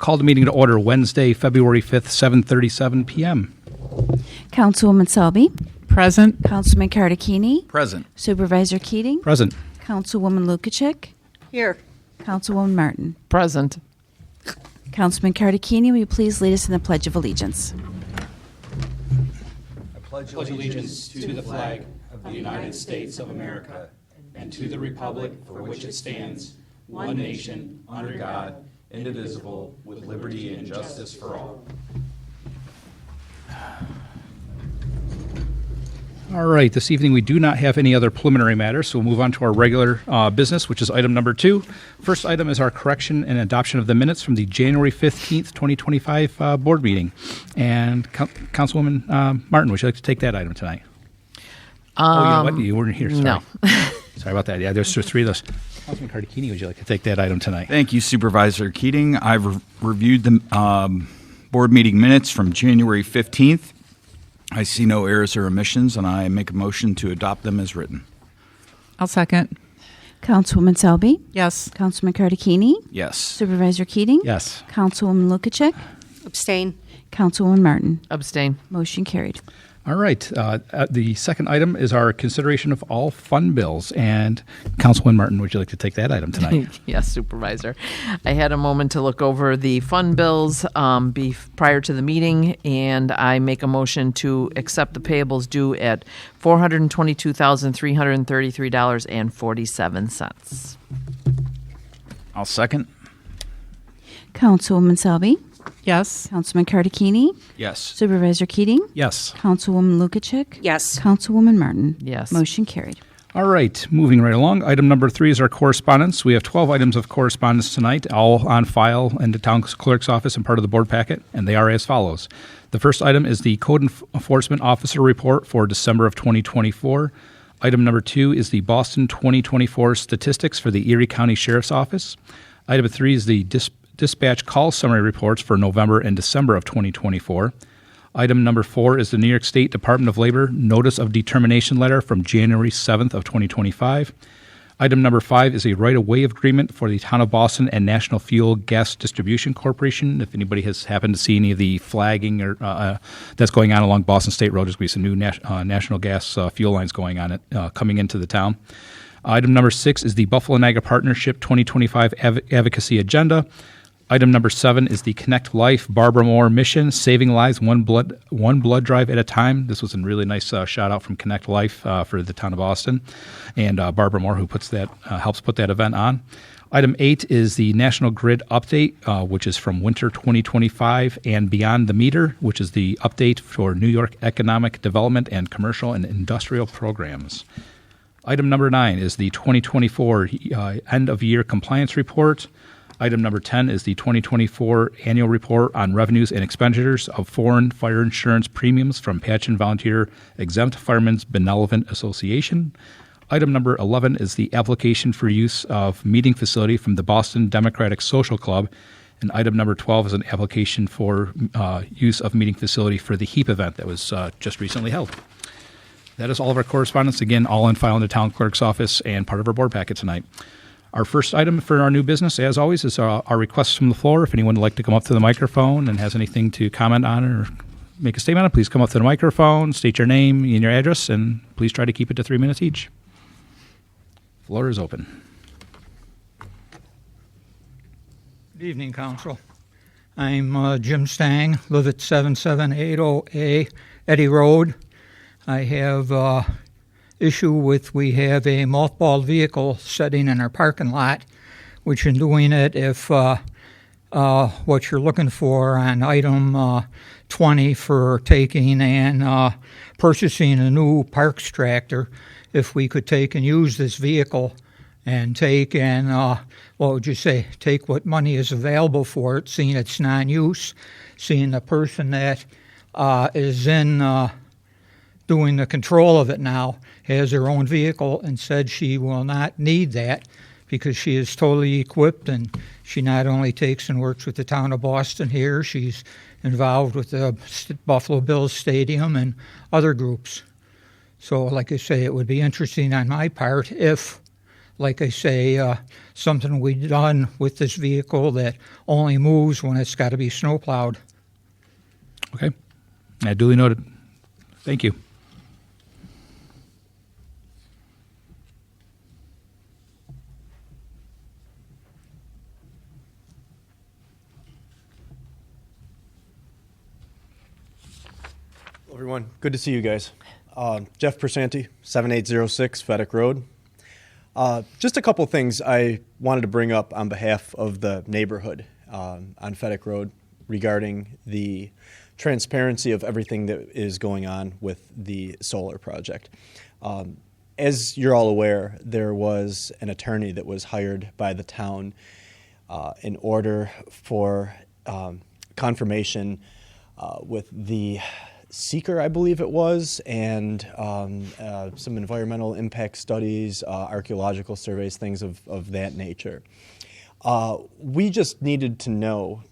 call the meeting to order Wednesday, February 5th, 7:37 p.m. Councilwoman Selby, Present. Councilman Cardicchini, Present. Supervisor Keating, Present. Councilwoman Lukacek, Here. Councilwoman Martin. Present. Councilman Cardicchini, will you please lead us in the Pledge of Allegiance? Pledge allegiance to the flag of the United States of America and to the republic for which it stands, one nation, under God, indivisible, with liberty and justice for all. All right, this evening we do not have any other preliminary matters, so we'll move on to our regular business, which is item number 2. First item is our correction and adoption of the minutes from the January 15th, 2025 board meeting. And Councilwoman Martin, would you like to take that item tonight? You know what? You weren't here. Sorry. No. Sorry about that. Yeah, there's 3 of us. Councilman Cardicchini, would you like to take that item tonight? Thank you, Supervisor Keating. I've reviewed the board meeting minutes from January 15th. I see no errors or omissions, and I make a motion to adopt them as written. I'll second. Councilwoman Selby, Yes. Councilman Cardicchini, Yes. Supervisor Keating, Yes. Councilwoman Lukacek, Abstain. Councilwoman Martin. Abstain. Motion carried. All right. The second item is our consideration of all fund bills. And Councilwoman Martin, would you like to take that item tonight? Yes, Supervisor. I had a moment to look over the fund bills prior to the meeting, and I make a motion to accept the payables due at $422,333.47. I'll second. Councilwoman Selby, Yes. Councilman Cardicchini, Yes. Supervisor Keating, Yes. Councilwoman Lukacek, Yes. Councilwoman Martin. Yes. Motion carried. All right. Moving right along. Item number 3 is our correspondence. We have 12 items of correspondence tonight, all on file in the town clerk's office and part of the board packet, and they are as follows. The first item is the Code Enforcement Officer Report for December of 2024. Item number 2 is the Boston 2024 statistics for the Erie County Sheriff's Office. Item 3 is the dispatch call summary reports for November and December of 2024. Item number 4 is the New York State Department of Labor Notice of Determination Letter from January 7th of 2025. Item number 5 is a right-of-way agreement for the Town of Boston and National Fuel Gas Distribution Corporation. If anybody has happened to see any of the flagging or that's going on along Boston State Road, there's going to be some new national gas fuel lines going on coming into the town. Item number 6 is the Buffalo Niagara Partnership 2025 Advocacy Agenda. Item number 7 is the Connect Life Barbara Moore mission, saving lives one blood drive at a time. This was a really nice shout out from Connect Life for the town of Boston, and Barbara Moore, who helps put that event on. Item 8 is the National Grid update, which is from winter 2025, and Beyond the Meter, which is the update for New York economic development and commercial and industrial programs. Item number 9 is the 2024 end of year compliance report. Item number 10 is the 2024 annual report on revenues and expenditures of foreign fire insurance premiums from Patchen Volunteer Exempt Firemen's Benevolent Association. Item number 11 is the application for use of meeting facility from the Boston Democratic Social Club. And item number 12 is an application for use of meeting facility for the HEAP event that was just recently held. That is all of our correspondence. Again, all in file in the town clerk's office and part of our board packet tonight. Our first item for our new business, as always, is our requests from the floor. If anyone would like to come up to the microphone and has anything to comment on or make a statement on, please come up to the microphone, state your name and your address, and please try to keep it to 3 minutes each. Floor is open. Good evening, Council. I'm Jim Stang, live at 7780A Eddy Road. I have issue with we have a mothballed vehicle sitting in our parking lot, which in doing it, if what you're looking for on item 20 for taking and purchasing a new Parks tractor, if we could take and use this vehicle and take and, what would you say, take what money is available for it, seeing it's non-use, seeing the person that is in doing the control of it now has her own vehicle and said she will not need that because she is totally equipped, and she not only takes and works with the town of Boston here, she's involved with the Buffalo Bills Stadium and other groups. So like I say, it would be interesting on my part if, like I say, something we done with this vehicle that only moves when it's got to be snow plowed. Okay. Duly noted. Thank you. Hello, everyone. Good to see you guys. Jeff Persanti, 7806 Fedek Road. Just a couple things I wanted to bring up on behalf of the neighborhood on Fedek Road regarding the transparency of everything that is going on with the solar project. As you're all aware, there was an attorney that was hired by the town in order for confirmation with the seeker, I believe it was, and some environmental impact studies, archaeological surveys, things of that nature. We just needed to know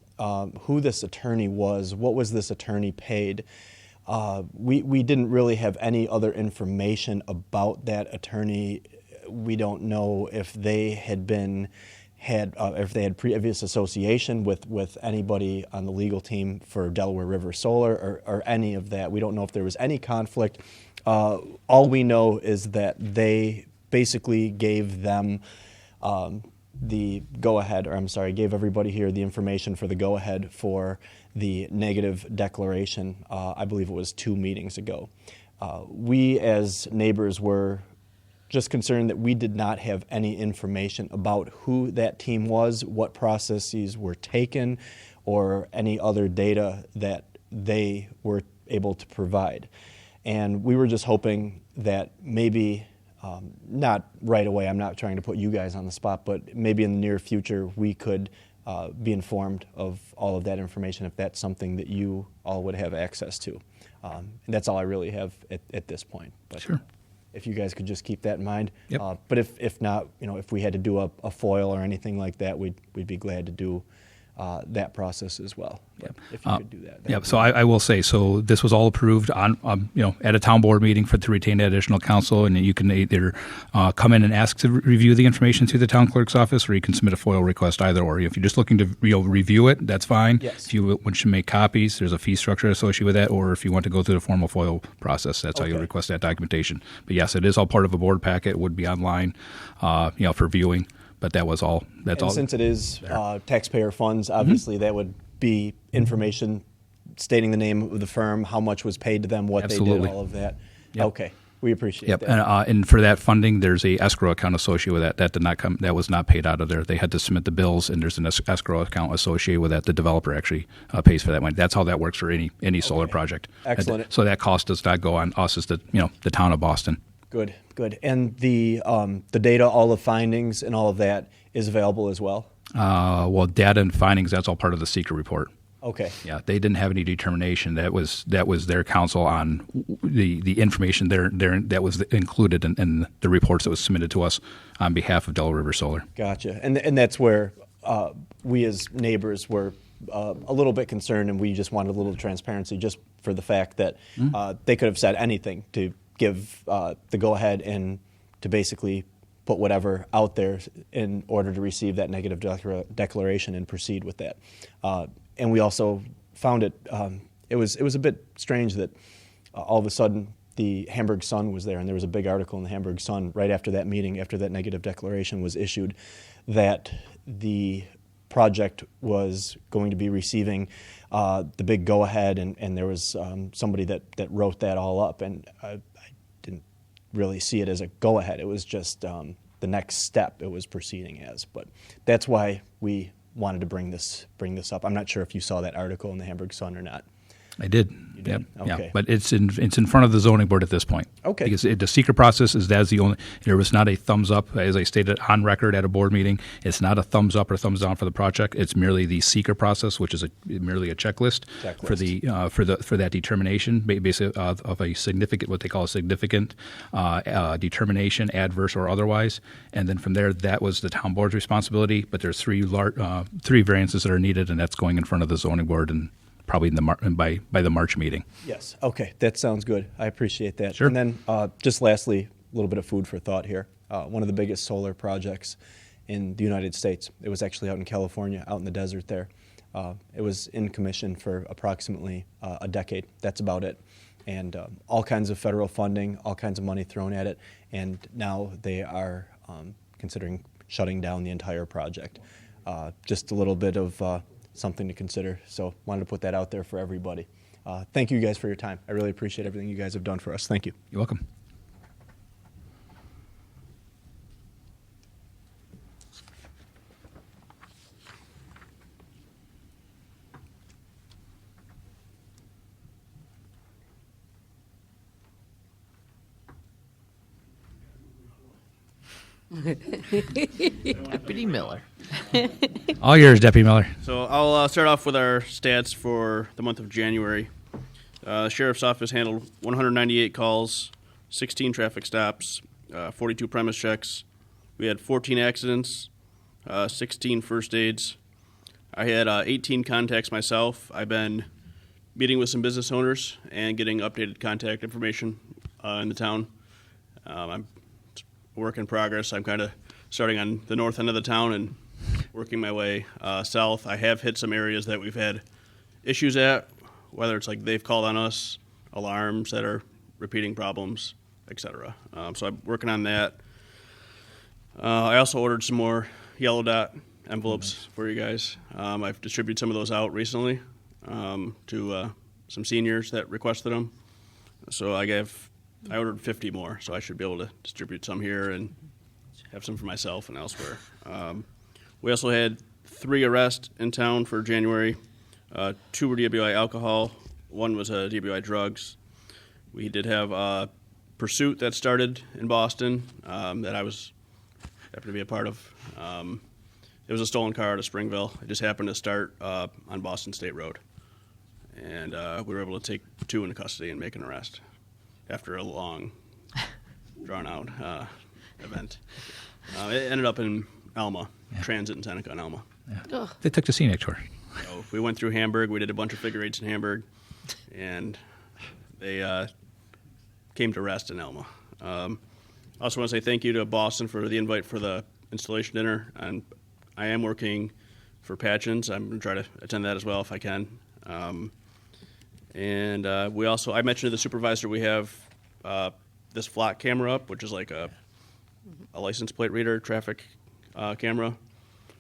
who this attorney was, what was this attorney paid. We didn't really have any other information about that attorney. We don't know if they had previous association with anybody on the legal team for Delaware River Solar or any of that. We don't know if there was any conflict. All we know is that they basically gave them the go-ahead, or I'm sorry, gave everybody here the information for the go-ahead for the negative declaration. I believe it was 2 meetings ago. We as neighbors were just concerned that we did not have any information about who that team was, what processes were taken, or any other data that they were able to provide. And we were just hoping that maybe, not right away, I'm not trying to put you guys on the spot, but maybe in the near future we could be informed of all of that information if that's something that you all would have access to. And that's all I really have at this point. But Sure. If you guys could just keep that in mind. Yep. But if not, if we had to do a FOIL or anything like that, we'd be glad to do that process as well. But if you could do that. Yeah, so I will say, so this was all approved on, at a town board meeting to retain that additional counsel, and you can either come in and ask to review the information through the town clerk's office, or you can submit a FOIL request either or. If you're just looking to review it, that's fine. Yes. If you want to make copies, there's a fee structure associated with that, or if you want to go through the formal FOIL process, that's how you'll Okay. request that documentation. But yes, it is all part of a board packet, would be online, for viewing. But that was all. That's And all. since it is taxpayer funds, obviously that would be information stating the name of the firm, how much was paid to them, what they Absolutely. did, all of that. Yep. Okay, we appreciate Yep, that. and for that funding, there's a escrow account associated with that. That did not come. That was not paid out of there. They had to submit the bills, and there's an escrow account associated with that. The developer actually pays for that money. That's how that works for any solar Okay. project. Excellent. So that cost does not go on us as the town of Boston. Good. And the data, all the findings and all of that is available as well? Well, data and findings, that's all part of the secret report. Okay. Yeah, they didn't have any determination. That was their counsel on the information there that was included in the reports that was submitted to us on behalf of Delaware River Solar. Gotcha. And that's where we as neighbors were a little bit concerned, and we just wanted a little transparency just for the fact that they could have said anything to give the go-ahead and to basically put whatever out there in order to receive that negative declaration and proceed with that. And we also found it was a bit strange that all of a sudden the Hamburg Sun was there, and there was a big article in the Hamburg Sun right after that meeting, after that negative declaration was issued, that the project was going to be receiving the big go-ahead, and there was somebody that wrote that all up, and I didn't really see it as a go-ahead. It was just the next step it was proceeding as. But that's why we wanted to bring this up. I'm not sure if you saw that article in the Hamburg Sun or not. I did. You did? Yep. Yeah. Okay. But it's in front of the zoning board at this point. Okay. Because the secret process that's the only. There was not a thumbs up, as I stated on record at a board meeting. It's not a thumbs up or thumbs down for the project. It's merely the secret process, which is merely a checklist for the for that determination, basically of a significant, what they call a significant determination, adverse or otherwise. And then from there, that was the town board's responsibility. But there's three variances that are needed, and that's going in front of the zoning board and probably by the March meeting. Yes. Okay. That sounds good. I appreciate that. Sure. And then just lastly, a little bit of food for thought here. one of the biggest solar projects in the United States. It was actually out in California, out in the desert there. It was in commission for approximately a decade. That's about it. And all kinds of federal funding, all kinds of money thrown at it, and now they are considering shutting down the entire project. Just a little bit of something to consider, so wanted to put that out there for everybody. Thank you guys for your time. I really appreciate everything you guys have done for us. Thank you. You're welcome. Deputy Miller. All yours, Deputy Miller. So I'll start off with our stats for the month of January. The Sheriff's Office handled 198 calls, 16 traffic stops, 42 premise checks. We had 14 accidents, 16 first aids. I had 18 contacts myself. I've been meeting with some business owners and getting updated contact information in the town. I'm a work in progress. I'm kind of starting on the north end of the town and working my way south. I have hit some areas that we've had issues at, whether it's like they've called on us, alarms that are repeating problems, etc. So I'm working on that. I also ordered some more yellow dot envelopes for you guys. I've distributed some of those out recently to some seniors that requested them. So I ordered 50 more, so I should be able to distribute some here and have some for myself and elsewhere. We also had 3 arrests in town for January. 2 were DWI alcohol. 1 was DWI drugs. We did have a pursuit that started in Boston that I happened to be a part of. It was a stolen car out of Springville. It just happened to start on Boston State Road. And we were able to take 2 into custody and make an arrest after a long, drawn-out event. It ended up in Alma, Transit in Seneca and Alma. Yeah. They took the scenic tour. So we went through Hamburg. We did a bunch of figure eights in Hamburg, and they came to rest in Alma. I also want to say thank you to Boston for the invite for the installation dinner, and I am working for Patchins. I'm going to try to attend that as well if I can. And we also, I mentioned to the supervisor, we have this flock camera up, which is like a license plate reader traffic camera.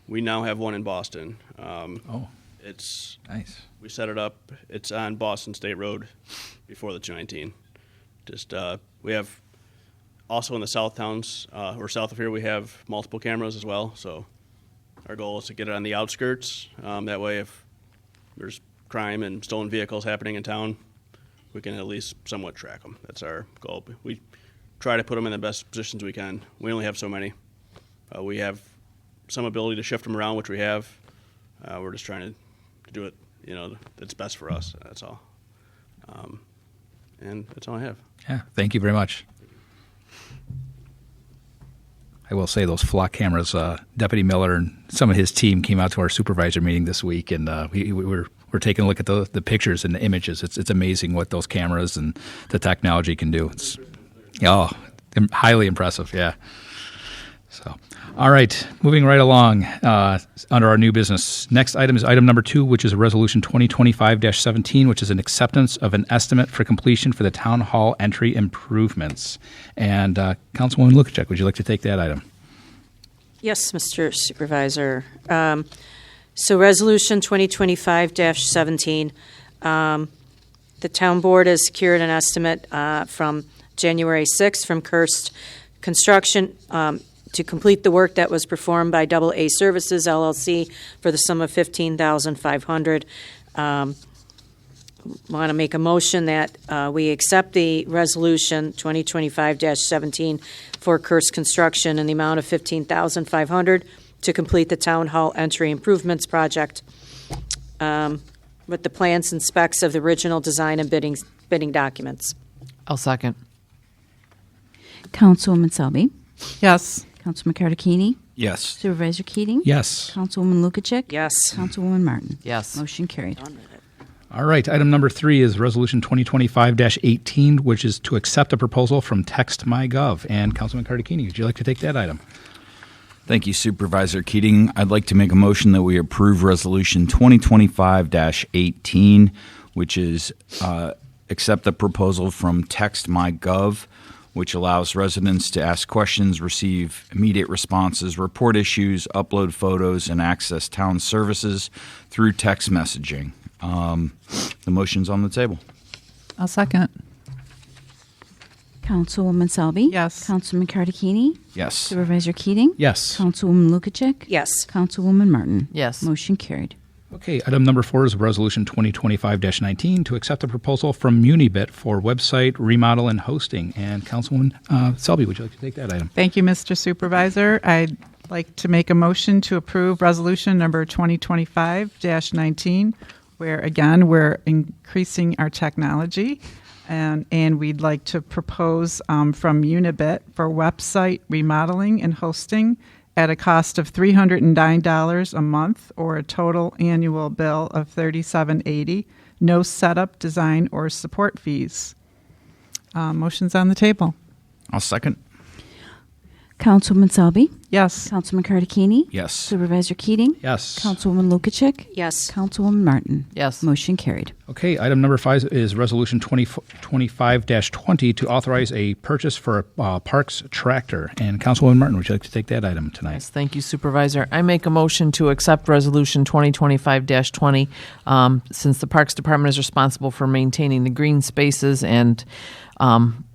We now have one in Boston. It's nice. We set it up. It's on Boston State Road before the 219. We have also in the south towns or south of here, we have multiple cameras as well. So our goal is to get it on the outskirts. That way, if there's crime and stolen vehicles happening in town, we can at least somewhat track them. That's our goal. We try to put them in the best positions we can. We only have so many. We have some ability to shift them around, which we have. We're just trying to do it, that's best for us. That's all. And that's all I have. Yeah, thank you very much. I will say those flock cameras, Deputy Miller and some of his team came out to our supervisor meeting this week, and we're taking a look at the pictures and the images. It's amazing what those cameras and the technology can do. It's highly impressive, yeah. So, all right, moving right along under our new business. Next item is item number 2, which is a resolution 2025-17, which is an acceptance of an estimate for completion for the town hall entry improvements. And Councilwoman Lukacek, would you like to take that item? Yes, Mr. Supervisor. So resolution 2025-17, the town board has secured an estimate from January 6th from Kirst Construction to complete the work that was performed by Double A Services, LLC, for the sum of $15,500. Want to make a motion that we accept the resolution 2025-17 for Kirst Construction in the amount of $15,500 to complete the town hall entry improvements project with the plans and specs of the original design and bidding documents. I'll second. Councilwoman Selby, Yes. Councilman Cardicchini, Yes. Supervisor Keating, Yes. Councilwoman Lukacek, Yes. Councilwoman Martin. Yes. Motion carried. All right, item number 3 is Resolution 2025-18, which is to accept a proposal from TextMyGov. And Councilman Cardicchini, would you like to take that item? Thank you, Supervisor Keating. I'd like to make a motion that we approve Resolution 2025-18, which is accept the proposal from TextMyGov, which allows residents to ask questions, receive immediate responses, report issues, upload photos, and access town services through text messaging. The motion's on the table. I'll second. Councilwoman Selby? Yes. Councilman Cardicchini? Yes. Supervisor Keating? Yes. Councilwoman Lukacek? Yes. Councilwoman Martin? Yes. Motion carried. Okay, item number 4 is Resolution 2025-19 to accept a proposal from Munibit for website remodel and hosting. And Councilwoman Selby, would you like to take that item? Thank you, Mr. Supervisor. I'd like to make a motion to approve resolution number 2025-19, where again we're increasing our technology, and we'd like to propose from Unibit for website remodeling and hosting at a cost of $309 a month, or a total annual bill of $37.80. No setup, design, or support fees. Motion's on the table. I'll second. Councilwoman Selby? Yes. Councilman Cardicchini? Yes. Supervisor Keating? Yes. Councilwoman Lukacek? Yes. Councilwoman Martin? Yes. Motion carried. Okay, item number 5 is Resolution 2025-20 to authorize a purchase for a Parks tractor. And Councilwoman Martin, would you like to take that item tonight? Yes, thank you, Supervisor. I make a motion to accept Resolution 2025-20, since the Parks Department is responsible for maintaining the green spaces and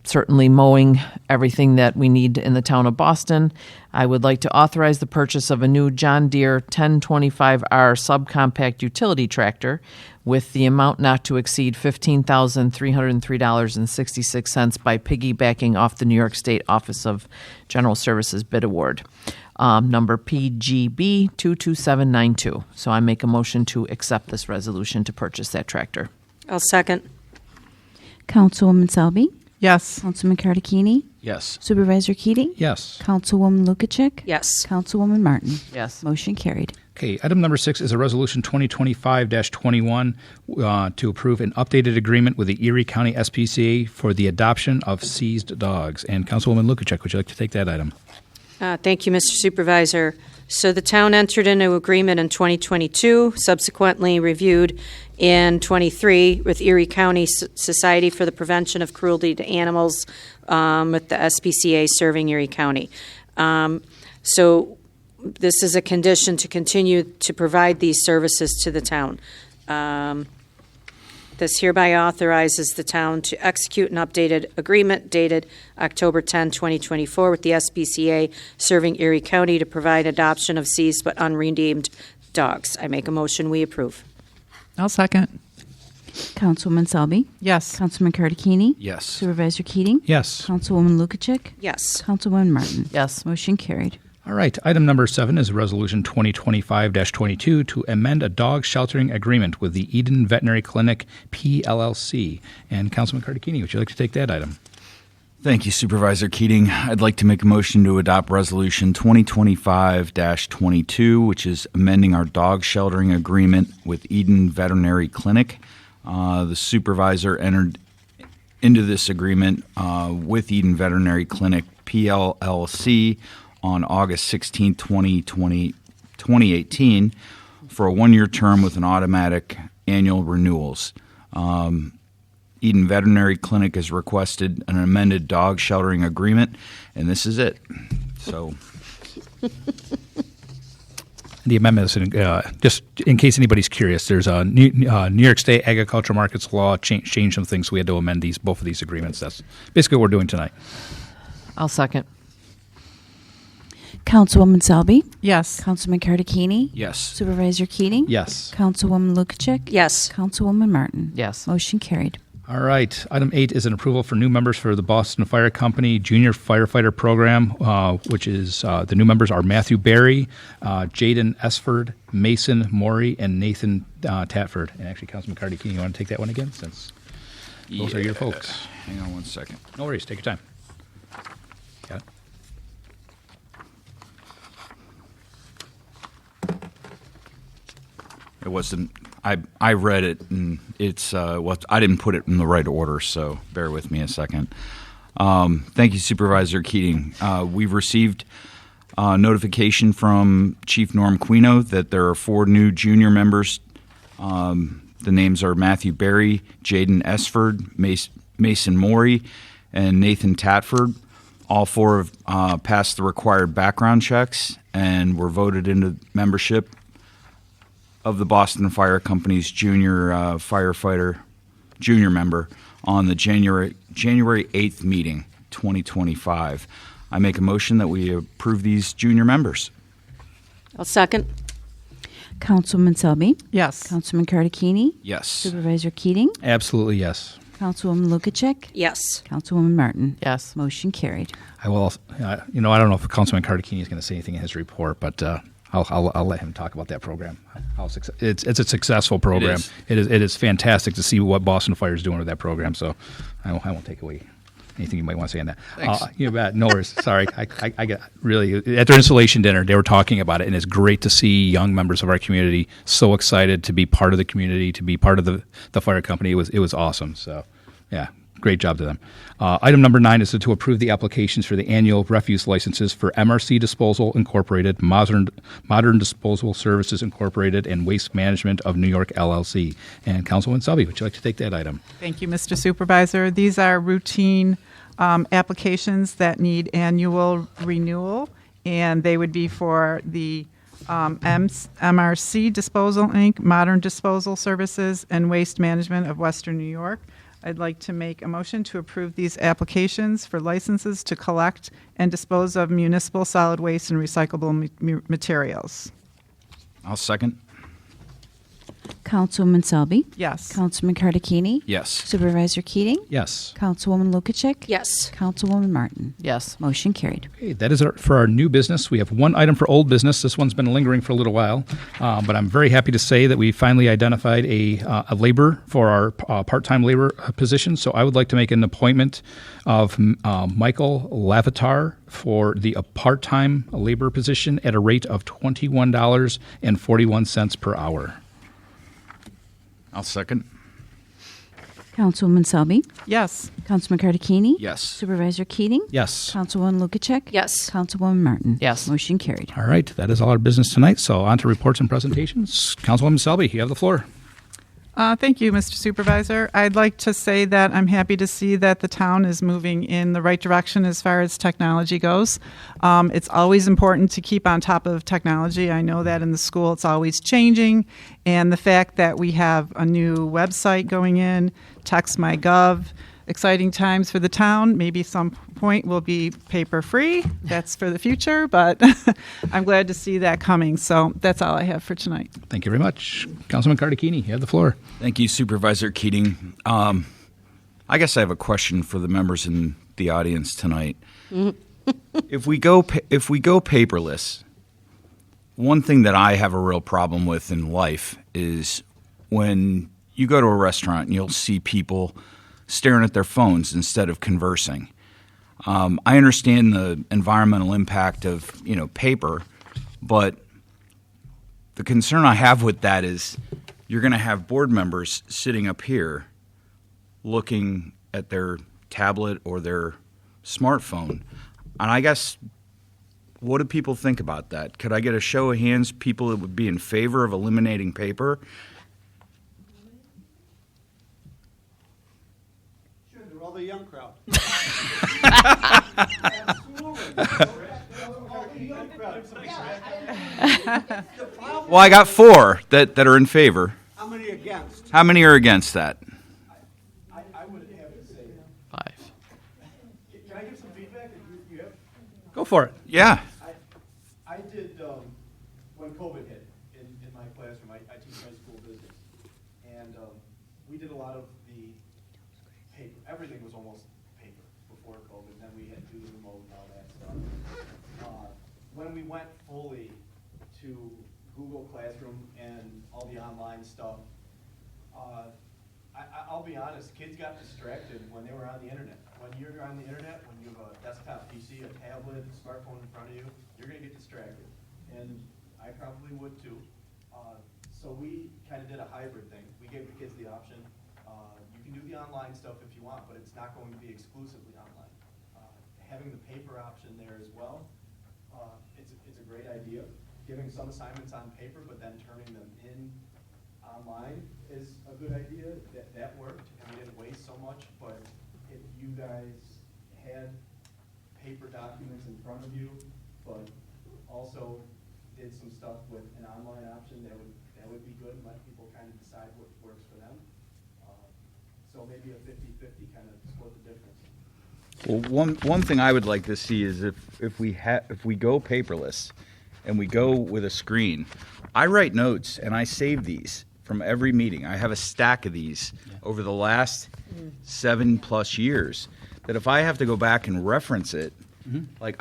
certainly mowing everything that we need in the town of Boston. I would like to authorize the purchase of a new John Deere 1025R subcompact utility tractor with the amount not to exceed $15,303.66 by piggybacking off the New York State Office of General Services bid award, number PGB 22792. So I make a motion to accept this resolution to purchase that tractor. I'll second. Councilwoman Selby? Yes. Councilman Cardicchini? Yes. Supervisor Keating? Yes. Councilwoman Lukacek? Yes. Councilwoman Martin? Yes. Motion carried. Okay, item number 6 is a Resolution 2025-21 to approve an updated agreement with the Erie County SPCA for the adoption of seized dogs. And Councilwoman Lukacek, would you like to take that item? Thank you, Mr. Supervisor. So the town entered into agreement in 2022, subsequently reviewed in 23 with Erie County Society for the Prevention of Cruelty to Animals, with the SPCA serving Erie County. So this is a condition to continue to provide these services to the town. This hereby authorizes the town to execute an updated agreement dated October 10, 2024 with the SPCA serving Erie County to provide adoption of seized but unredeemed dogs. I make a motion we approve. I'll second. Councilwoman Selby? Yes. Councilman Cardicchini? Yes. Supervisor Keating? Yes. Councilwoman Lukacek? Yes. Councilwoman Martin? Yes. Motion carried. All right, item number 7 is Resolution 2025-22 to amend a dog sheltering agreement with the Eden Veterinary Clinic, PLLC. And Councilman Cardicchini, would you like to take that item? Thank you, Supervisor Keating. I'd like to make a motion to adopt Resolution 2025-22, which is amending our dog sheltering agreement with Eden Veterinary Clinic. The supervisor entered into this agreement with Eden Veterinary Clinic, PLLC, on August 16, 2018, for a one-year term with an automatic annual renewals. Eden Veterinary Clinic has requested an amended dog sheltering agreement, and this is it. So, The amendment is, just in case anybody's curious, there's a New York State Agricultural Markets Law changed some things, so we had to amend both of these agreements. That's basically what we're doing tonight. I'll second. Councilwoman Selby? Yes. Councilman Cardicchini? yes. Supervisor Keating? Yes. Councilwoman Lukacek? Yes. Councilwoman Martin? Yes. Motion carried. All right. Item 8 is an approval for new members for the Boston Fire Company Junior Firefighter Program, which is the new members are Matthew Berry, Jaden Esford, Mason Morey, and Nathan Tatford. And actually, Councilman Cardicchini, you want to take that one again, since those are your folks. Hang on one second. No worries. Take your time. Got it. It wasn't. I read it, and it's I didn't put it in the right order, so bear with me a second. Thank you, Supervisor Keating. We've received notification from Chief Norm Quino that there are 4 new junior members. The names are Matthew Berry, Jaden Esford, Mason Morey, and Nathan Tatford. All 4 have passed the required background checks and were voted into membership of the Boston Fire Company's junior firefighter junior member on the January 8th meeting, 2025. I make a motion that we approve these junior members. I'll second. Councilwoman Selby? Yes. Councilman Cardicchini? Yes. Supervisor Keating? Absolutely, yes. Councilwoman Lukacek? Yes. Councilwoman Martin? Yes. Motion carried. I will. I don't know if Councilman Cardicchini is going to say anything in his report, but I'll let him talk about that program. It's a successful program. It is fantastic to see what Boston Fire is doing with that program. So I won't take away anything you might want to say on that. Thanks. You bet. No worries. Sorry. I got really at their installation dinner they were talking about it, and it's great to see young members of our community so excited to be part of the community, to be part of the fire company. It was awesome. So yeah. Great job to them. Item number 9 is to approve the applications for the annual refuse licenses for MRC Disposal Incorporated, Modern Disposal Services Incorporated, and Waste Management of New York LLC. And Councilwoman Selby, would you like to take that item? Thank you, Mr. Supervisor. These are routine applications that need annual renewal, and they would be for the MRC Disposal Inc., Modern Disposal Services, and Waste Management of Western New York. I'd like to make a motion to approve these applications for licenses to collect and dispose of municipal solid waste and recyclable materials. I'll second. Councilwoman Selby? Yes. Councilman Cardicchini? Yes. Supervisor Keating? Yes. Councilwoman Lukacek? Yes. Councilwoman Martin? Yes. Motion carried. Okay, that is for our new business. We have one item for old business. This one's been lingering for a little while, but I'm very happy to say that we finally identified a labor for our part-time labor position. So I would like to make an appointment of Michael Lavatar for the part-time labor position at a rate of $21.41 per hour. I'll second. Councilwoman Selby? Yes. Councilman Cardicchini? Yes. Supervisor Keating? Yes. Councilwoman Lukacek? Yes. Councilwoman Martin? Yes. Motion carried. All right, that is all our business tonight. So on to reports and presentations. Councilwoman Selby, you have the floor. Thank you, Mr. Supervisor. I'd like to say that I'm happy to see that the town is moving in the right direction as far as technology goes. It's always important to keep on top of technology. I know that in the school it's always changing, and the fact that we have a new website going in, TextMyGov, exciting times for the town. Maybe some point will be paper-free. That's for the future, but I'm glad to see that coming. So that's all I have for tonight. Thank you very much. Councilman Cardicchini, you have the floor. Thank you, Supervisor Keating. I guess I have a question for the members in the audience tonight. If we go paperless, one thing that I have a real problem with in life is when you go to a restaurant and you'll see people staring at their phones instead of conversing. I understand the environmental impact of paper, but the concern I have with that is you're going to have board members sitting up here looking at their tablet or their smartphone. And I guess, what do people think about that? Could I get a show of hands, people that would be in favor of eliminating paper? Sure, they're all the young crowd. Well, I got 4 that are in favor. How many against? How many are against that? I would have to say. 5. Can I give some feedback? You have? Go for it. Yeah. I did, when COVID hit in my classroom, I teach high school business. And we did a lot of the paper. Everything was almost paper before COVID. Then we had to do the remote and all that stuff. When we went fully to Google Classroom and all the online stuff, I'll be honest, kids got distracted when they were on the internet. When you're on the internet, when you have a desktop PC, a tablet, a smartphone in front of you, you're going to get distracted. And I probably would too. So we kind of did a hybrid thing. We gave the kids the option. You can do the online stuff if you want, but it's not going to be exclusively online. Having the paper option there as well, it's a great idea. Giving some assignments on paper, but then turning them in online is a good idea. That worked, and we didn't waste so much. But if you guys had paper documents in front of you, but also did some stuff with an online option, that would be good, and let people kind of decide what works for them. So maybe a 50-50 kind of split the difference. Well, one thing I would like to see is if we go paperless and we go with a screen, I write notes and I save these from every meeting. I have a stack of these over the last 7+ years that if I have to go back and reference it, like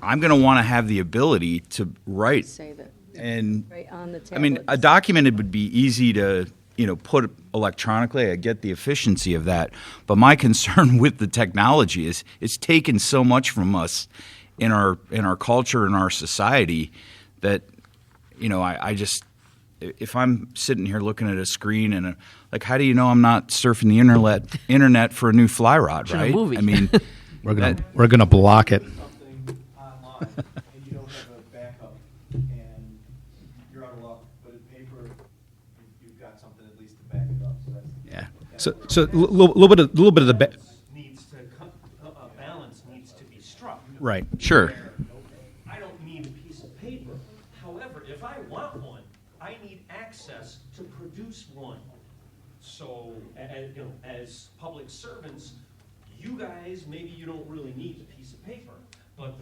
I'm going to want to have the ability to write. Save it. And Right on the I mean, a tablets. document, it would be easy to, put electronically. I get the efficiency of that. But my concern with the technology is it's taken so much from us in our culture and our society that, I just, if I'm sitting here looking at a screen and like, how do you know I'm not surfing the internet for a new fly rod, Watching a right? movie. I mean, We're gonna block it. Something online and you don't have a backup and you're out of luck, but in paper, you've got something at least to back it up. So that's Yeah. So a little bit of the balance needs to be struck. right. sure. I don't need a piece of paper. However, if I want one, I need access to produce one. So, as public servants, you guys, maybe you don't really need a piece of paper, but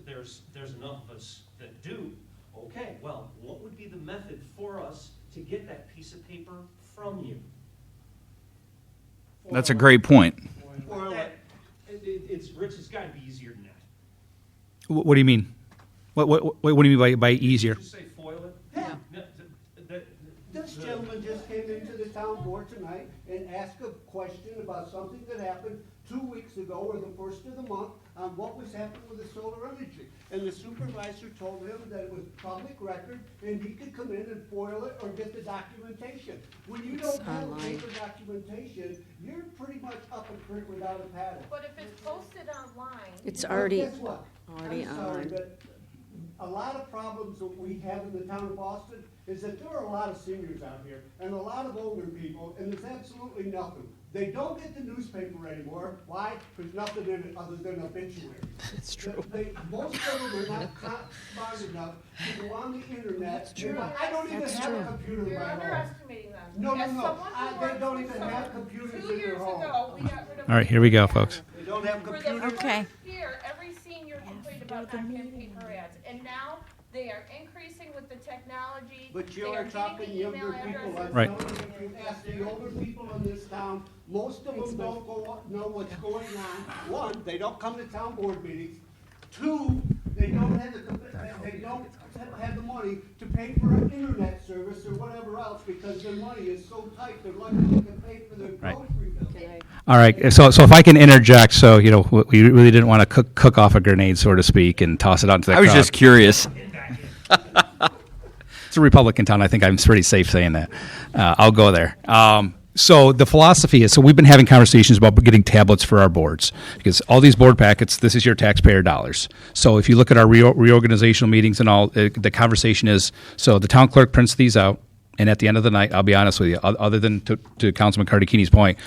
there's enough of us that do. Okay, well, what would be the method for us to get that piece of paper from you? That's a great point. Rich, it's got to be easier than that. What do you mean? What do you mean by easier? Just say foil it. Yeah. No, This gentleman just came into the town board tonight and asked a question about something that happened 2 weeks ago or the first of the month on what was happening with the solar energy. And the supervisor told him that it was public record and he could come in and foil it or get the documentation. When you don't have online. paper documentation, you're pretty much up and print without a paddle. But if it's posted online. It's But already, guess what? already I'm sorry, on. but a lot of problems that we have in the town of Boston is that there are a lot of seniors out here and a lot of older people, and there's absolutely nothing. They don't get the newspaper anymore. Why? There's nothing in it other than obituaries. It's true. Most of them are not smart enough to go on the internet. That's true. I don't even That's have true. a computer in You're my home. underestimating them. No, no, As no. someone who They worked don't with even someone have computers 2 in their years home. ago, we got rid of. All right, here we go, folks. They don't have For the computers. Okay. first year, every senior complained about not getting paper ads, and now they are increasing with the technology. But you They are getting talking the email younger people. addresses. I'm Right. telling you, if you ask the older people in this town, most of them don't know what's going on. One, they don't come to town board meetings. Two, they don't have the money to pay for an internet service or whatever else because their money is so tight, they're lucky they can pay for their Right. grocery bill. Can I- All right. So if I can interject, so we really didn't want to cook off a grenade, so to speak, and toss it out into the I was crowd. just curious. It's a Republican town. I think I'm pretty safe saying that. I'll go there. So the philosophy is, so we've been having conversations about getting tablets for our boards because all these board packets, this is your taxpayer dollars. So if you look at our reorganizational meetings and all, the conversation is, so the town clerk prints these out, and at the end of the night, I'll be honest with you, other than to Councilman Cardicchini's point,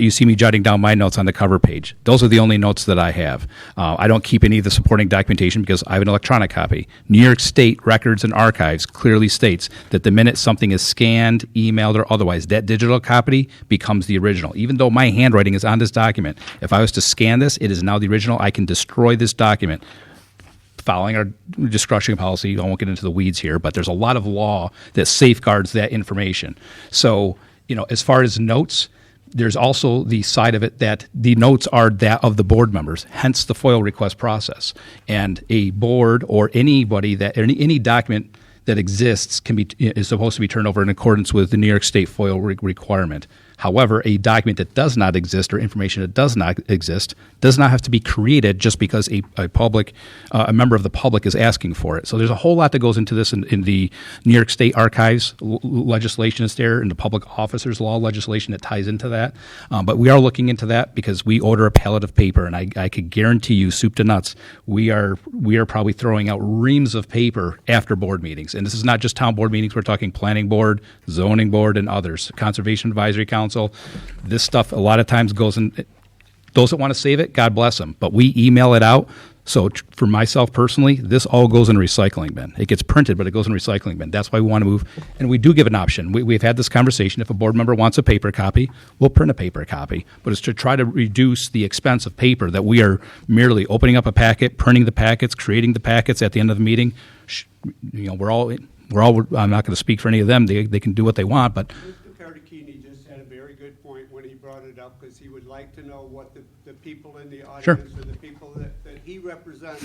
you see me jotting down my notes on the cover page. Those are the only notes that I have. I don't keep any of the supporting documentation because I have an electronic copy. New York State Records and Archives clearly states that the minute something is scanned, emailed, or otherwise, that digital copy becomes the original. Even though my handwriting is on this document, if I was to scan this, it is now the original. I can destroy this document. Following our discretion policy, I won't get into the weeds here, but there's a lot of law that safeguards that information. So, as far as notes, there's also the side of it that the notes are that of the board members, hence the FOIL request process. And a board or anybody any document that exists is supposed to be turned over in accordance with the New York State FOIL requirement. However, a document that does not exist or information that does not exist does not have to be created just because a member of the public is asking for it. So there's a whole lot that goes into this in the New York State Archives legislation is there, and the public officers law legislation that ties into that. But we are looking into that because we order a pallet of paper, and I could guarantee you, soup to nuts, we are probably throwing out reams of paper after board meetings. And this is not just town board meetings. We're talking planning board, zoning board, and others, Conservation Advisory Council. This stuff a lot of times goes in. Those that want to save it, God bless them. But we email it out. So for myself personally, this all goes in a recycling bin. It gets printed, but it goes in a recycling bin. That's why we want to move. And we do give an option. We've had this conversation. If a board member wants a paper copy, we'll print a paper copy. But it's to try to reduce the expense of paper, that we are merely opening up a packet, printing the packets, creating the packets at the end of the meeting. We're all. I'm not going to speak for any of them. They can do what they want, but. Mr. Cardicchini just had a very good point when he brought it up, because he would like to know what the people in the audience Sure. or the people that he represents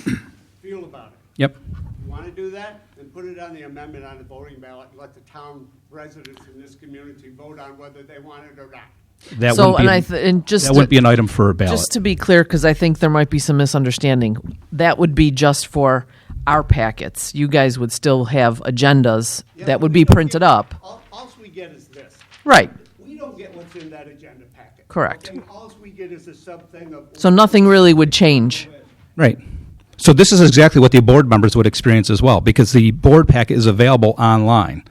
feel about it. Yep. You want to do that? Then put it on the amendment on the voting ballot and let the town residents in this community vote on whether they want it or not. That So, wouldn't be an item for a ballot. Just to be clear, because I think there might be some misunderstanding, that would be just for our packets. You guys would still have agendas that would be printed up. All we get is this. Right. We don't get what's in that agenda packet. Correct. Okay? All we get is a sub-thing of. So nothing really would change. Right. So this is exactly what the board members would experience as well, because the board packet is available online.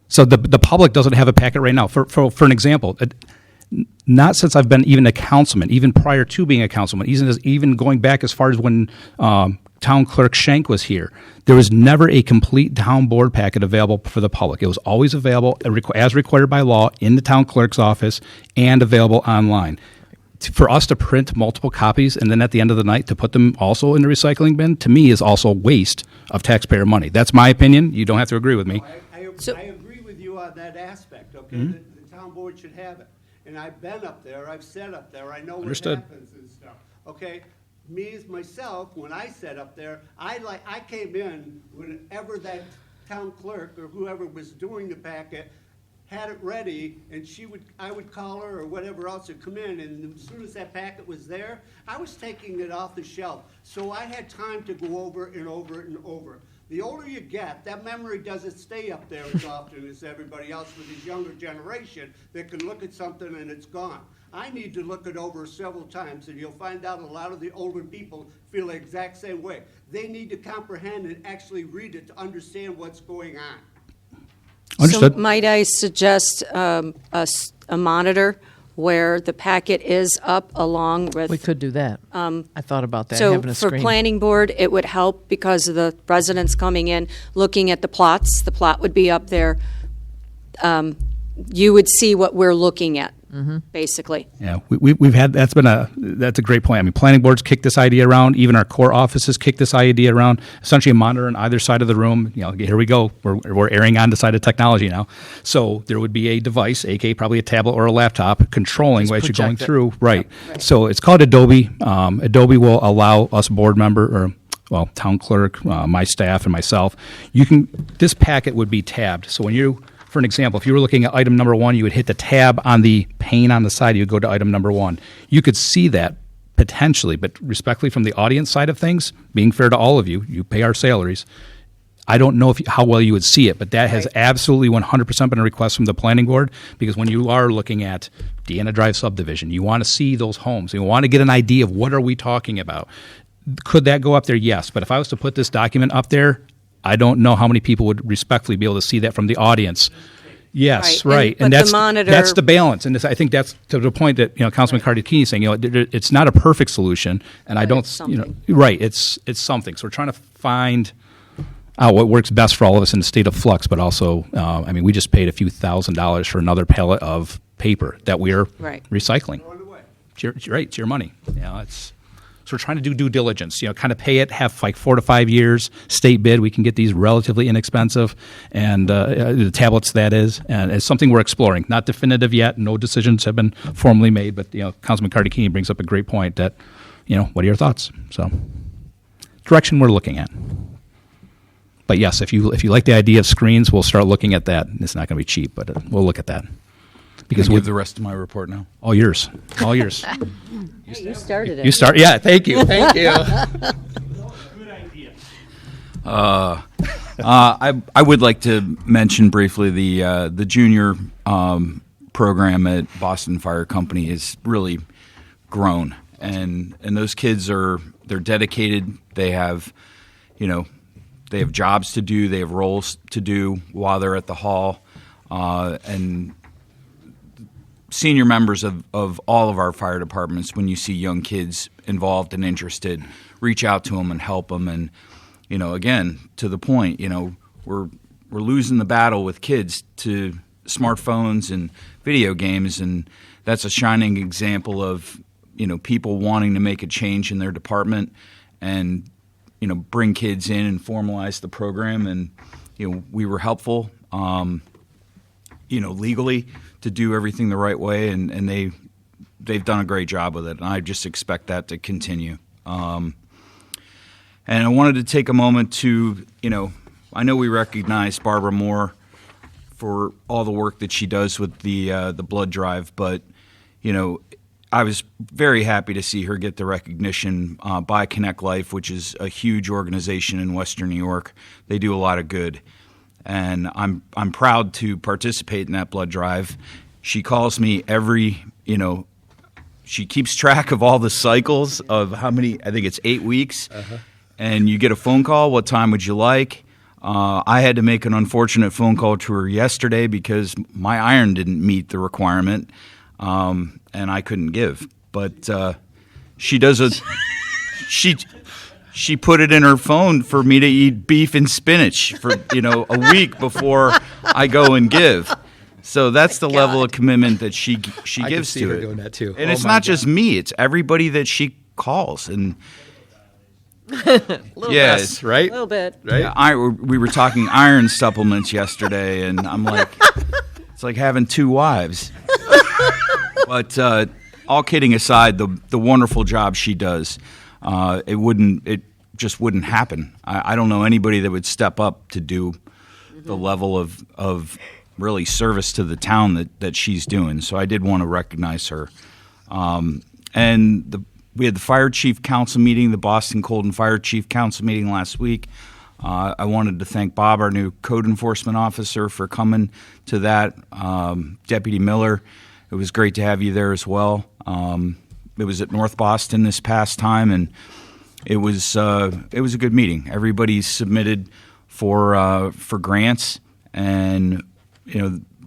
So the public doesn't have a packet right now. For an example, not since I've been even a councilman, even prior to being a councilman, even going back as far as when Town Clerk Schenk was here, there was never a complete town board packet available for the public. It was always available as required by law in the town clerk's office and available online. For us to print multiple copies and then at the end of the night to put them also in the recycling bin, to me, is also waste of taxpayer money. That's my opinion. You don't have to agree with me. I agree with you on that aspect, okay? Mm-hmm. The town board should have it. And I've been up there, I've sat up there, I know what Understood. happens and stuff, okay? Me as myself, when I sat up there, I came in whenever that town clerk or whoever was doing the packet had it ready, and I would call her or whatever else to come in, and as soon as that packet was there, I was taking it off the shelf. So I had time to go over and over and over. The older you get, that memory doesn't stay up there as often as everybody else with this younger generation that can look at something and it's gone. I need to look it over several times, and you'll find out a lot of the older people feel the exact same way. They need to comprehend and actually read it to understand what's going on. Understood. So might I suggest a monitor where the packet is up along with. We could do that. I thought about that, So having a for screen. planning board, it would help because of the residents coming in, looking at the plots. The plot would be up there. You would see what we're looking at, basically. Yeah, we've had that's a great point. I mean, planning boards kick this idea around. Even our core offices kick this idea around. Essentially, a monitor on either side of the room. Here we go. We're erring on the side of technology now. So there would be a device, aka probably a tablet or a laptop, controlling what you're going through. Right. So it's called Adobe. Adobe will allow us board member or town clerk, my staff, and myself. This packet would be tabbed. So for an example, if you were looking at item number 1, you would hit the tab on the pane on the side, you would go to item number 1. You could see that potentially, but respectfully from the audience side of things, being fair to all of you, you pay our salaries. I don't know how well you would see it, but that has absolutely 100% been a request from the planning board, because when you are looking at Deanna Drive subdivision, you want to see those homes. You want to get an idea of what are we talking about. Could that go up there? Yes, but if I was to put this document up there, I don't know how many people would respectfully be able to see that from the audience. Yes, right. But And the monitor- that's the balance. And I think that's to the point that Councilman Cardicchini is saying, it's not a perfect solution, and I don't, it's something. right, it's something. So we're trying to find out what works best for all of us in the state of flux, but also, we just paid a few $1,000s for another pallet of paper that we're recycling. It's your money. So we're trying to do due diligence, kind of pay it, have like 4 to 5 years, state bid. We can get these relatively inexpensive, and the tablets, that is. And it's something we're exploring. Not definitive yet. No decisions have been formally made, but, Councilman Cardicchini brings up a great point that, what are your thoughts? So direction we're looking at. But yes, if you like the idea of screens, we'll start looking at that. It's not going to be cheap, but we'll look at that. Because Can I with give the rest of my report now? all yours, all yours. You started it. You start. Yeah. Thank you. Thank you. Good idea. I would like to mention briefly the junior program at Boston Fire Company has really grown, and those kids they're dedicated. They have, they have jobs to do. They have roles to do while they're at the hall, and senior members of all of our fire departments, when you see young kids involved and interested, reach out to them and help them. And again, to the point, we're losing the battle with kids to smartphones and video games, and that's a shining example of people wanting to make a change in their department and bring kids in and formalize the program. And we were helpful, legally to do everything the right way, and they've done a great job with it, and I just expect that to continue. And I wanted to take a moment to, I know we recognize Barbara Moore for all the work that she does with the blood drive, but I was very happy to see her get the recognition by Connect Life, which is a huge organization in Western New York. They do a lot of good, and I'm proud to participate in that blood drive. She calls me she keeps track of all the cycles of how many. I think it's 8 weeks, and you get a phone call. What time would you like? I had to make an unfortunate phone call to her yesterday because my iron didn't meet the requirement, and I couldn't give. But she does she put it in her phone for me to eat beef and spinach for a week before I go and give. So that's the level of commitment that she gives to it. Doing that too. And it's not just me; it's everybody that she calls. And yes, right? A little bit. Right. Yeah, we were talking iron supplements yesterday, and I'm like, it's like having two wives. But all kidding aside, the wonderful job she does, it just wouldn't happen. I don't know anybody that would step up to do the level of really service to the town that she's doing. So I did want to recognize her. We had the Fire Chief Council meeting, the Boston Colden Fire Chief Council meeting last week. I wanted to thank Bob, our new code enforcement officer, for coming to that. Deputy Miller, it was great to have you there as well. It was at North Boston this past time, and it was a good meeting. Everybody submitted for grants, and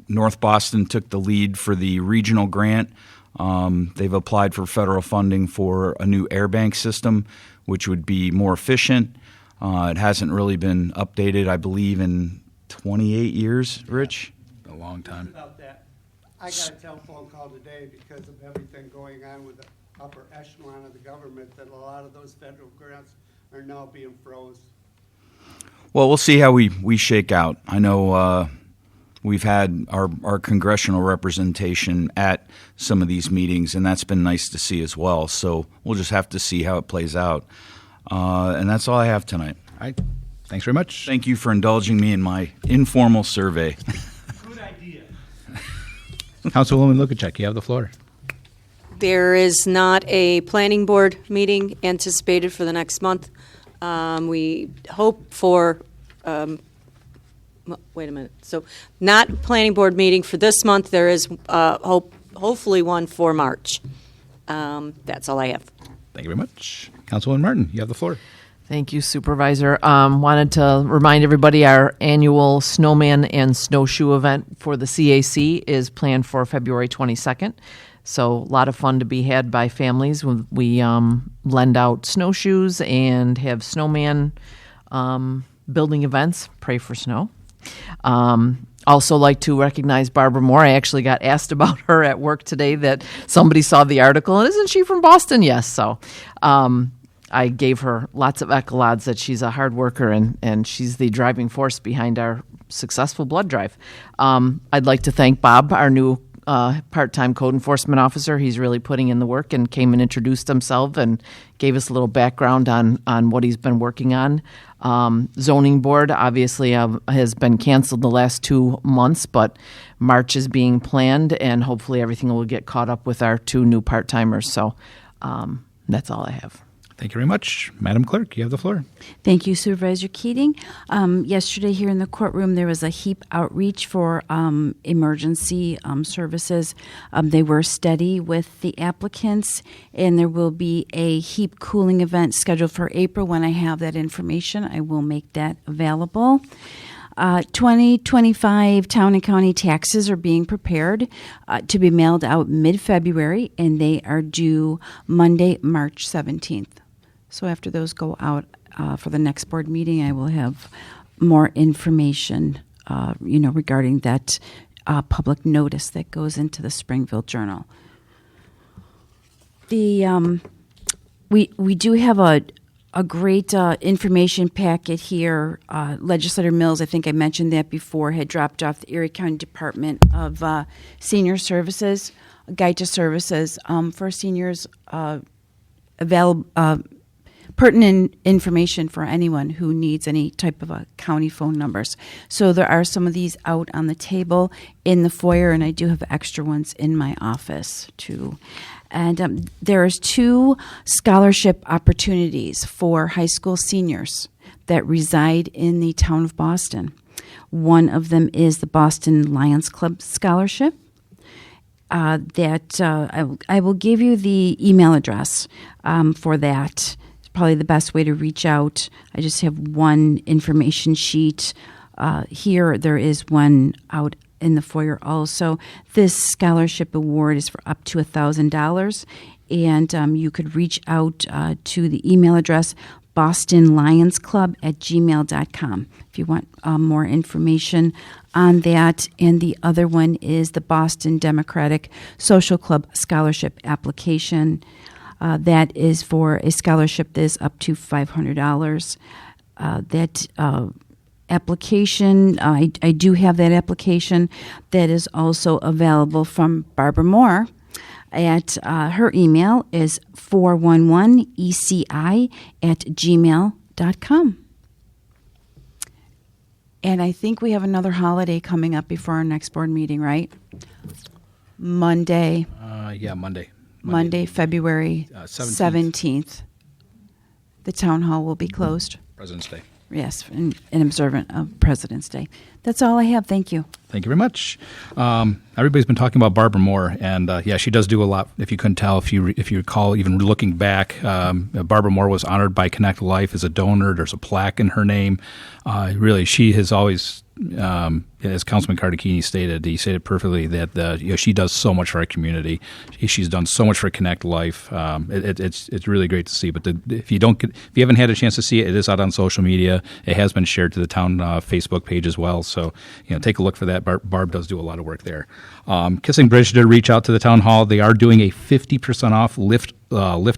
North Boston took the lead for the regional grant. They've applied for federal funding for a new airbank system, which would be more efficient. It hasn't really been updated, I believe, in 28 years, Rich? A long time. About that, I got a telephone call today because of everything going on with the upper echelon of the government that a lot of those federal grants are now being froze. Well, we'll see how we shake out. I know we've had our congressional representation at some of these meetings, and that's been nice to see as well. So we'll just have to see how it plays out. And that's all I have tonight. All right. Thanks very much. Thank you for indulging me in my informal survey. Good idea. Councilwoman Lukacek, you have the floor. There is not a planning board meeting anticipated for the next month. We hope for, wait a minute. So not planning board meeting for this month. There is hopefully one for March. That's all I have. Thank you very much. Councilwoman Martin, you have the floor. Thank you, Supervisor. Wanted to remind everybody our annual snowman and snowshoe event for the CAC is planned for February 22nd. So a lot of fun to be had by families. We lend out snowshoes and have snowman building events. Pray for snow. Also like to recognize Barbara Moore. I actually got asked about her at work today that somebody saw the article, and isn't she from Boston? Yes. So I gave her lots of accolades that she's a hard worker and she's the driving force behind our successful blood drive. I'd like to thank Bob, our new part-time code enforcement officer. He's really putting in the work and came and introduced himself and gave us a little background on what he's been working on. Zoning board obviously has been canceled the last 2 months, but March is being planned, and hopefully everything will get caught up with our 2 new part-timers. So that's all I have. Thank you very much. Madam Clerk, you have the floor. Thank you, Supervisor Keating. Yesterday here in the courtroom, there was a HEAP outreach for emergency services. They were steady with the applicants, and there will be a HEAP cooling event scheduled for April. When I have that information, I will make that available. 2025 town and county taxes are being prepared to be mailed out mid-February, and they are due Monday, March 17th. So after those go out for the next board meeting, I will have more information, regarding that public notice that goes into the Springfield Journal. The we do have a great information packet here. Legislator Mills, I think I mentioned that before, had dropped off the Erie County Department of Senior Services, a guide to services for seniors, pertinent information for anyone who needs any type of a county phone numbers. So there are some of these out on the table in the foyer, and I do have extra ones in my office too. And there's 2 scholarship opportunities for high school seniors that reside in the town of Boston. One of them is the Boston Lions Club Scholarship. I will give you the email address for that. It's probably the best way to reach out. I just have one information sheet here. There is one out in the foyer also. This scholarship award is for up to $1,000, and you could reach out to the email address bostonlionsclub@gmail.com if you want more information on that. And the other one is the Boston Democratic Social Club Scholarship application. That is for a scholarship that is up to $500. That application, I do have that application that is also available from Barbara Moore. At her email is 411eci@gmail.com. And I think we have another holiday coming up before our next board meeting, right? Monday. Monday, February 17th. The town hall will be closed. President's Day. Yes, in observant of President's Day. That's all I have. Thank you. Thank you very much. Everybody's been talking about Barbara Moore, and she does do a lot. If you couldn't tell, if you recall, even looking back, Barbara Moore was honored by Connect Life as a donor. There's a plaque in her name. Really, she has always, as Councilman Cardicchini stated, he stated perfectly that she does so much for our community. She's done so much for Connect Life. It's really great to see. But if you haven't had a chance to see it, it is out on social media. It has been shared to the town Facebook page as well. So take a look for that. Barb does do a lot of work there. Kissing Bridge did reach out to the town hall. They are doing a 50% off lift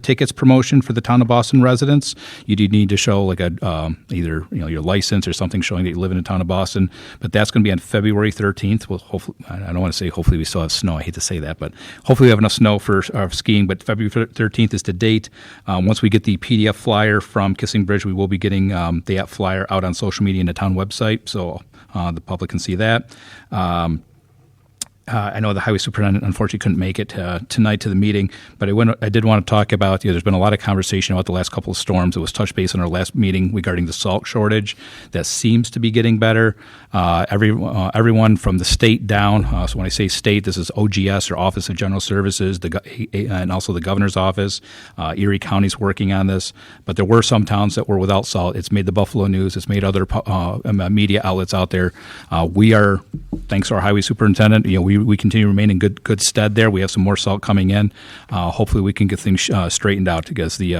tickets promotion for the town of Boston residents. You do need to show like either your license or something showing that you live in the town of Boston. But that's going to be on February 13th. Well, hopefully, I don't want to say hopefully we still have snow. I hate to say that, but hopefully we have enough snow for skiing. But February 13th is the date. Once we get the PDF flyer from Kissing Bridge, we will be getting that flyer out on social media and the town website, so the public can see that. I know the highway superintendent unfortunately couldn't make it tonight to the meeting, but I did want to talk about, there's been a lot of conversation about the last couple of storms. It was touched base in our last meeting regarding the salt shortage. That seems to be getting better. Everyone from the state down, so when I say state, this is OGS, or Office of General Services, and also the governor's office. Erie County's working on this, but there were some towns that were without salt. It's made the Buffalo News. It's made other media outlets out there. We are, thanks to our highway superintendent, we continue to remain in good stead there. We have some more salt coming in. Hopefully we can get things straightened out, because the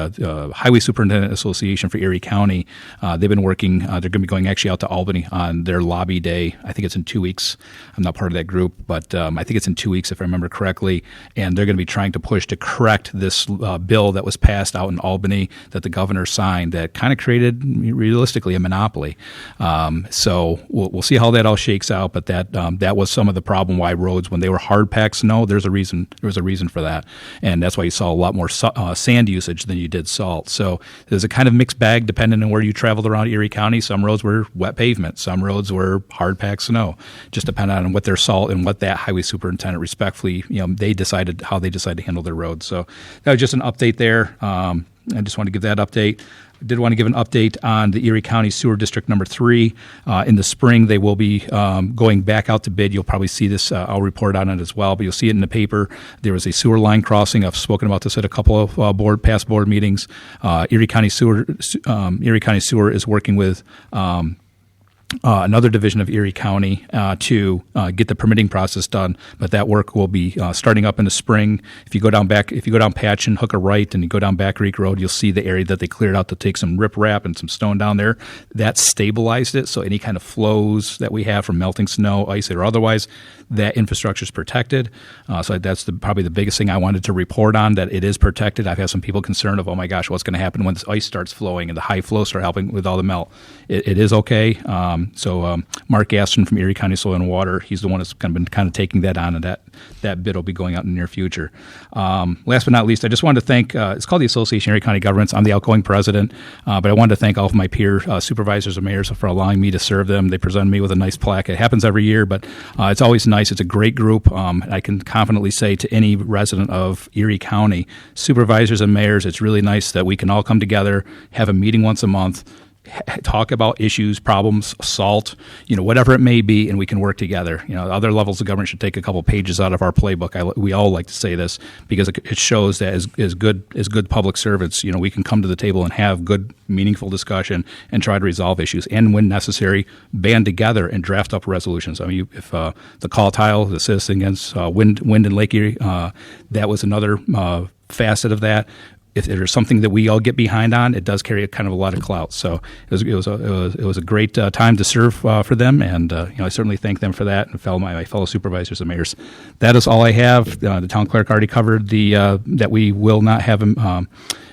Highway Superintendent Association for Erie County, they've been working. They're going to be going actually out to Albany on their lobby day. I think it's in 2 weeks. I'm not part of that group, but I think it's in 2 weeks if I remember correctly. And they're going to be trying to push to correct this bill that was passed out in Albany that the governor signed that kind of created, realistically, a monopoly. So we'll see how that all shakes out, but that was some of the problem why roads when they were hard packed snow. There was a reason for that, and that's why you saw a lot more sand usage than you did salt. So there's a kind of mixed bag depending on where you traveled around Erie County. Some roads were wet pavement, some roads were hard packed snow. Just depending on what their salt and what that highway superintendent respectfully, they decided how they decided to handle their roads. So that was just an update there. I just want to give that update. I did want to give an update on the Erie County Sewer District number 3. In the spring, they will be going back out to bid. You'll probably see this. I'll report on it as well, but you'll see it in the paper. There was a sewer line crossing. I've spoken about this at a couple of past board meetings. Erie County Sewer is working with another division of Erie County to get the permitting process done, but that work will be starting up in the spring. If you go down Patch and hook a right and you go down Back Creek Road, you'll see the area that they cleared out to take some riprap and some stone down there. That stabilized it, so any kind of flows that we have from melting snow, ice, or otherwise, that infrastructure is protected. So that's probably the biggest thing I wanted to report on, that it is protected. I've had some people concerned of, oh my gosh, what's going to happen when this ice starts flowing and the high flows start helping with all the melt. It is okay. So Mark Gaston from Erie County Soil and Water, he's the one that's been kind of taking that on, and that bid will be going out in the near future. Last but not least, I just wanted to thank, it's called the Association of Erie County Governments. I'm the outgoing president, but I wanted to thank all of my peer supervisors and mayors for allowing me to serve them. They presented me with a nice plaque. It happens every year, but it's always nice. It's a great group. I can confidently say to any resident of Erie County, supervisors and mayors, it's really nice that we can all come together, have a meeting once a month, talk about issues, problems, salt, whatever it may be, and we can work together. Other levels of government should take a couple pages out of our playbook. We all like to say this because it shows that as good public servants, we can come to the table and have good, meaningful discussion and try to resolve issues, and when necessary, band together and draft up resolutions. I mean, if the call tile, the citizen against wind in Lake Erie, that was another facet of that. If there's something that we all get behind on, it does carry a kind of a lot of clout. So it was a great time to serve for them, and I certainly thank them for that, and my fellow supervisors and mayors. That is all I have. The town clerk already covered that we will not have a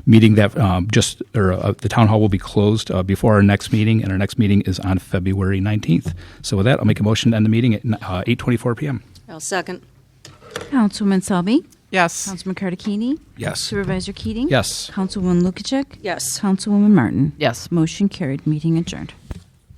meeting that the town hall will be closed before our next meeting, and our next meeting is on February 19th. So with that, I'll make a motion to end the meeting at 8:24 p.m. I'll second. Councilwoman Selby? Yes. Councilman Cardicchini? Yes. Supervisor Keating? Yes. Councilwoman Lukacek? Yes. Councilwoman Martin? Yes. Motion carried. Meeting adjourned.